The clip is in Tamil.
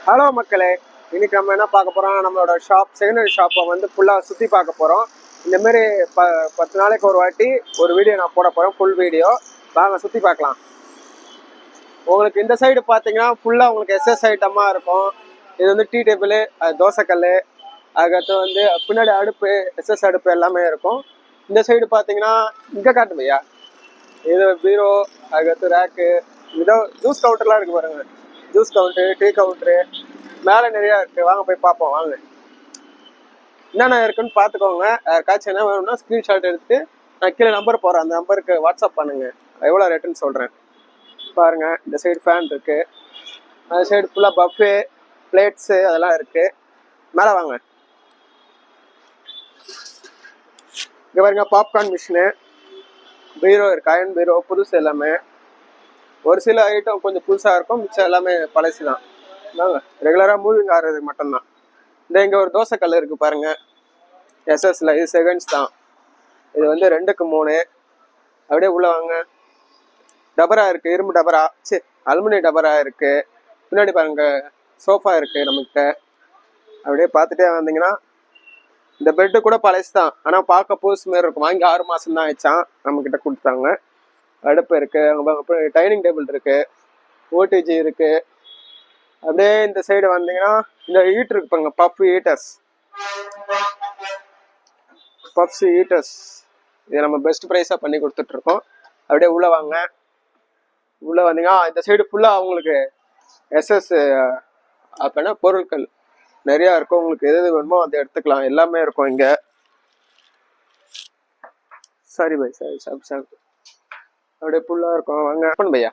ஹலோ மக்களே, இன்னைக்கு நம்ம என்ன பார்க்க போறோம்? நம்மளோட செகண்ட் ஹேண்ட் ஷாப்பை வந்து ஃபுல்லா சுத்தி பார்க்க போறோம். இந்த மாதிரி 10 நாளைக்கு ஒரு வாட்டி ஒரு வீடியோ நான் போட போறேன், ஃபுல் வீடியோ. வாங்க சுத்தி பார்க்கலாம். உங்களுக்கு இந்த சைடு பார்த்தீங்கன்னா ஃபுல்லா உங்களுக்கு எஸ்எஸ் ஐட்டமா இருக்கும். இது வந்து டீ டேபிள், தோசைக்கல், அதுக்கடுத்து வந்து பின்னாடி அடுப்பு, எஸ்எஸ் அடுப்பு எல்லாமே இருக்கும். இந்த சைடு பார்த்தீங்கன்னா இங்க காட்டு பையா, இது பீரோ, அதுக்கடுத்து ரேக்கு, இதோ ஜூஸ் கவுண்டர்லாம் இருக்கு பாருங்க. ஜூஸ் கவுண்டரு, டீ கவுண்டரு, மேலே நிறையா இருக்குது. வாங்க போய் பார்ப்போம். வாங்க என்னென்ன இருக்குன்னு பார்த்துக்கோங்க. யாருக்காச்சும் என்ன வேணும்னா ஸ்க்ரீன்ஷாட் எடுத்து நான் கீழே நம்பர் போடுறேன், அந்த நம்பருக்கு வாட்ஸ்அப் பண்ணுங்க. எவ்வளோ ரேட்டுன்னு சொல்கிறேன். பாருங்க, இந்த சைடு ஃபேன் இருக்கு, அந்த சைடு ஃபுல்லாக பஃபே, பிளேட்ஸு அதெல்லாம் இருக்கு. மேலே வாங்க. இங்கே பாருங்க, பாப்கார்ன் மிஷினு, பீரோ இருக்கு, அயன் பீரோ, புதுசு எல்லாமே. ஒரு சில ஐட்டம் கொஞ்சம் புதுசாக இருக்கும், மிச்சம் எல்லாமே பழசு தான். வாங்க, ரெகுலராக மூவிங் ஆகிறது மட்டும்தான். இந்த இங்கே ஒரு தோசை கல் இருக்கு பாருங்க, எஸ்எஸ்ல. இது செகண்ட்ஸ் தான். இது வந்து 2க்கு 3. அப்படியே உள்ள வாங்க. டபரா இருக்கு, இரும்பு டபரா, அலுமினிய டபரா இருக்கு. பின்னாடி பாருங்க சோஃபா இருக்கு நம்மகிட்ட. அப்படியே பார்த்துட்டே வந்தீங்கன்னா இந்த பெட்டு கூட பழசு தான், ஆனால் பார்க்க புதுசு மாரி இருக்கும். வாங்கி 6 மாசம் தான் ஆயிடுச்சான், நம்ம கிட்ட கொடுத்தாங்க. அடுப்பு இருக்கு, அங்கே டைனிங் டேபிள் இருக்கு, ஓடிஜி இருக்கு. அப்படியே இந்த சைடு வந்தீங்கன்னா இந்த ஹீட்டர் இருக்கு பாருங்க, பப்ஸ் ஹீட்டர்ஸ். இது நம்ம பெஸ்ட் ப்ரைஸாக பண்ணி கொடுத்துட்டு இருக்கோம். அப்படியே உள்ள வாங்க. உள்ள வந்தீங்கன்னா இந்த சைடு ஃபுல்லாக உங்களுக்கு எஸ்எஸ் அப்படின்னா பொருட்கள் நிறையா இருக்கும். உங்களுக்கு எது வேணுமோ அதை எடுத்துக்கலாம், எல்லாமே இருக்கும் இங்கே. சரி பை, சரி சார். அப்படியே ஃபுல்லாக இருக்கும். வாங்க பையா.